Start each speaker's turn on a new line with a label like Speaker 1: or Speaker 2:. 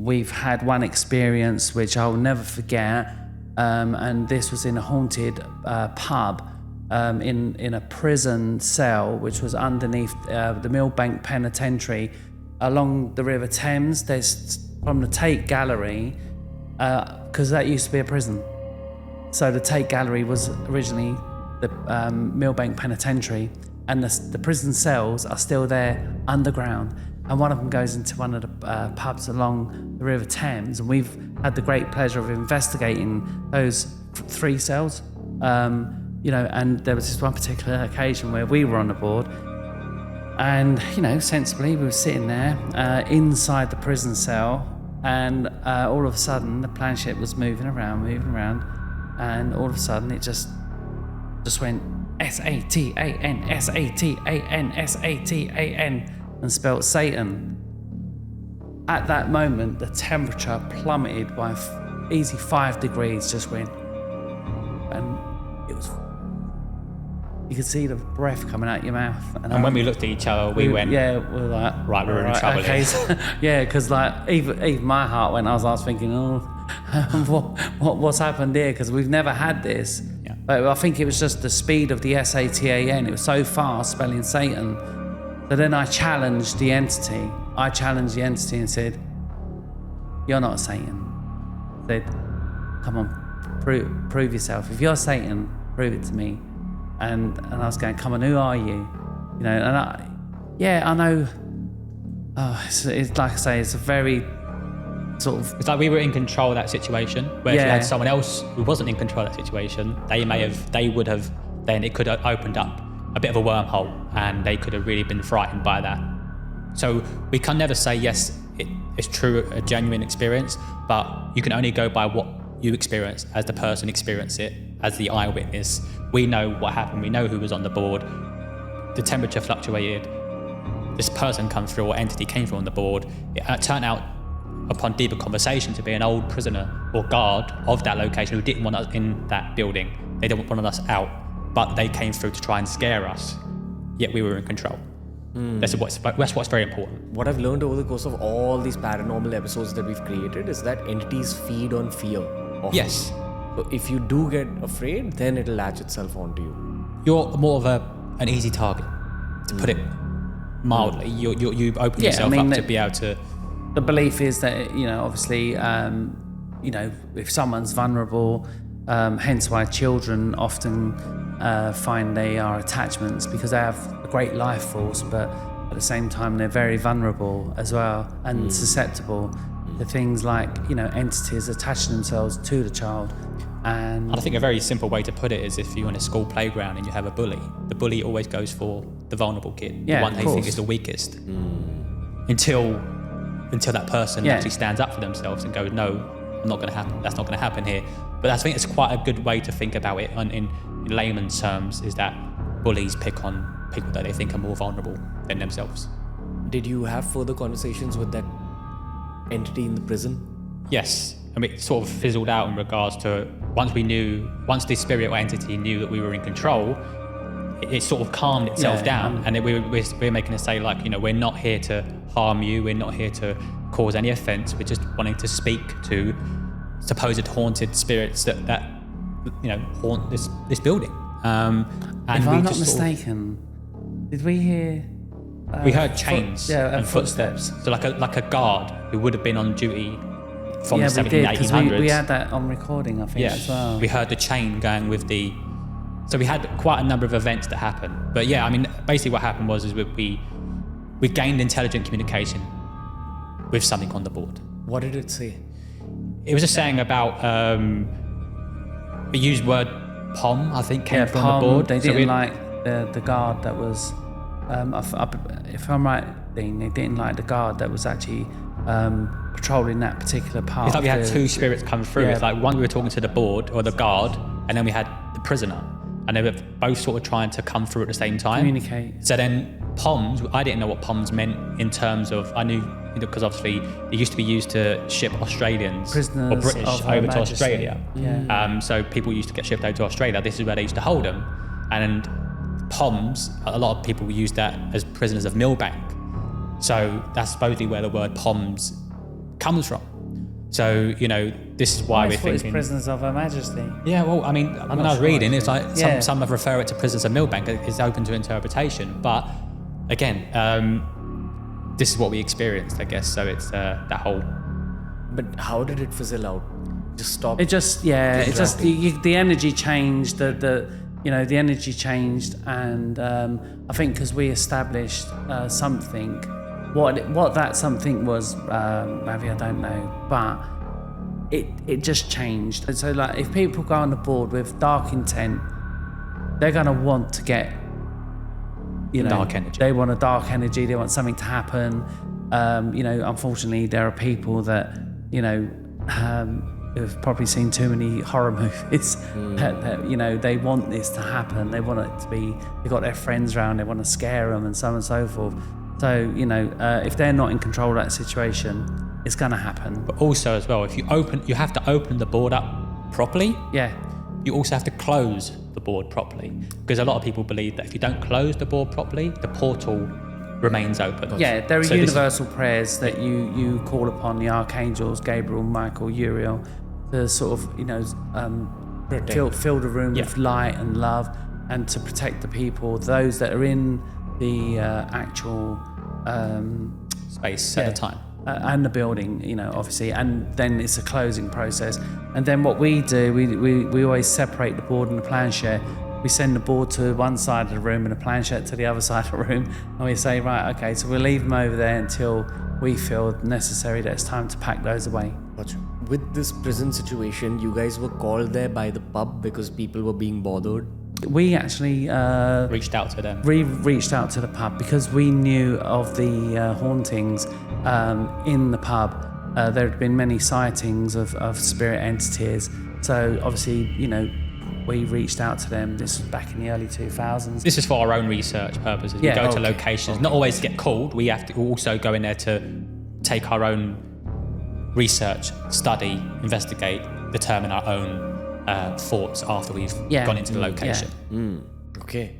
Speaker 1: we've had one experience which I'll never forget, and this was in a haunted pub in a prison cell which was underneath the Millbank Penitentiary along the River Thames. There's from the Tate Gallery, because that used to be a prison. So the Tate Gallery was originally the Millbank Penitentiary, and the prison cells are still there underground. And one of them goes into one of the pubs along the River Thames, and we've had the great pleasure of investigating those 3 cells. And there was this one particular occasion where we were on the board, and sensibly we were sitting there inside the prison cell, and all of a sudden the planchette was moving around, and all of a sudden it just went S-A-T-A-N, S-A-T-A-N, S-A-T-A-N, and spelt Satan. At that moment, the temperature plummeted by easy 5 degrees, just went, and it was, you could see the breath coming out your mouth.
Speaker 2: And when we looked at each other, we went,
Speaker 1: yeah, we were like,
Speaker 2: right, we're in trouble
Speaker 1: okay.
Speaker 2: here.
Speaker 1: Yeah, because even my heart went, I was thinking, what's happened here? Because we've never had this.
Speaker 2: Yeah.
Speaker 1: But I think it was just the speed of the S-A-T-A-N. It was so fast spelling Satan. So then I challenged the entity. And said, you're not Satan. I said, come on, prove yourself. If you're Satan, prove it to me. And I was going, come on, who are you? I know. Oh, it's like I say, it's a very sort of...
Speaker 2: It's like we were in control of that situation, where if you had someone else who wasn't in control of that situation, then it could have opened up a bit of a wormhole, and they could have really been frightened by that. So we can never say, yes, it's true, a genuine experience, but you can only go by what you experience as the person experienced it, as the eyewitness. We know what happened, we know who was on the board, the temperature fluctuated, this person come through or entity came through on the board. It turned out, upon deeper conversation, to be an old prisoner or guard of that location who didn't want us in that building. They didn't want us out, but they came through to try and scare us, yet we were in control. That's what's very important.
Speaker 3: What I've learned over the course of all these paranormal episodes that we've created is that entities feed on fear. Often.
Speaker 2: Yes.
Speaker 3: So if you do get afraid, then it'll latch itself onto you.
Speaker 2: You're more of an easy target, to put it mildly. You open yourself up to be able to...
Speaker 1: The belief is that, obviously, if someone's vulnerable, hence why children often find they are attachments, because they have a great life force, but at the same time they're very vulnerable as well and susceptible to things like entities attaching themselves to the child. And
Speaker 2: I think a very simple way to put it is, if you're in a school playground and you have a bully, the bully always goes for the vulnerable kid, the one they think is the weakest, until that person actually stands up for themselves and goes, no, not going to happen. That's not going to happen here. But I think it's quite a good way to think about it in layman's terms, is that bullies pick on people that they think are more vulnerable than themselves.
Speaker 3: Did you have further conversations with that entity in the prison?
Speaker 2: Yes. I mean, it sort of fizzled out in regards to once the spirit or entity knew that we were in control, it sort of calmed itself down, and we're making it say, like, we're not here to harm you, we're not here to cause any offence, we're just wanting to speak to supposed haunted spirits that haunt this building. And
Speaker 1: if I'm not mistaken, did we hear?
Speaker 2: We heard chains and
Speaker 1: footsteps.
Speaker 2: So like a guard who would have been on duty from the 1700s, 1800s.
Speaker 1: We had that on recording, I think, as well.
Speaker 2: We heard the chain going with the... So we had quite a number of events that happened. But yeah, I mean, basically what happened was we gained intelligent communication with something on the board.
Speaker 3: What did it say?
Speaker 2: It was just saying about... we used word POM, I think, came from the board.
Speaker 1: They didn't like the guard that was... if I'm right, Dean, they didn't like the guard that was actually patrolling that particular part.
Speaker 2: It's like we had two spirits come through. It's like one we were talking to the board or the guard, and then we had the prisoner, and they were both sort of trying to come through at the same time.
Speaker 1: Communicate.
Speaker 2: So then POMs, I didn't know what POMs meant in terms of, I knew, because obviously it used to be used to ship Australians
Speaker 1: prisoners
Speaker 2: or British over to Australia.
Speaker 1: Yeah.
Speaker 2: So people used to get shipped over to Australia. This is where they used to hold them. And POMs, a lot of people use that as prisoners of Millbank. So that's supposedly where the word POMs comes from. So, you know, this is why we're
Speaker 1: It's
Speaker 2: thinking...
Speaker 1: prisoners of Her Majesty.
Speaker 2: Yeah, well, I mean, when I was
Speaker 1: sure
Speaker 2: reading, it's
Speaker 1: actually.
Speaker 2: like some have refer it to prisoners of Millbank. It's open to interpretation. But again, this is what we experienced, I guess. So it's that whole...
Speaker 3: But how did it fizzle out? Just stop.
Speaker 1: It just the energy changed. The energy changed, and I think because we established something, what that something was, maybe I don't know, but it just changed. And so, like, if people go on the board with dark intent, they're gonna want to get,
Speaker 2: dark energy.
Speaker 1: They want a dark energy. They want something to happen. Unfortunately, there are people that who've probably seen too many horror movies. That, they want this to happen. They want it to be. They've got their friends around. They want to scare them and so on and so forth. So if they're not in control of that situation, it's going to happen.
Speaker 2: But also as well, if you have to open the board up properly.
Speaker 1: Yeah.
Speaker 2: You also have to close the board properly, because a lot of people believe that if you don't close the board properly, the portal remains open.
Speaker 1: Yeah, there are universal prayers that you call upon the archangels, Gabriel, Michael, Uriel, to sort of fill the room with light and love, and to protect the people, those that are in the actual
Speaker 2: space at a time.
Speaker 1: And the building, obviously, and then it's a closing process. And then what we do, we always separate the board and the planchette. We send the board to one side of the room and the planchette to the other side of the room, and we say, right, okay, so we'll leave them over there until we feel necessary that it's time to pack those away.
Speaker 3: Gotcha. With this prison situation, you guys were called there by the pub because people were being bothered.
Speaker 1: We actually
Speaker 2: reached out to them.
Speaker 1: We reached out to the pub because we knew of the hauntings in the pub. There had been many sightings of spirit entities. So obviously, we reached out to them. This was back in the early 2000s.
Speaker 2: This is for our own research purposes. We go to locations, not always to get called. We have to also go in there to take our own research, study, investigate, determine our own thoughts after we've gone into the location.
Speaker 3: Okay.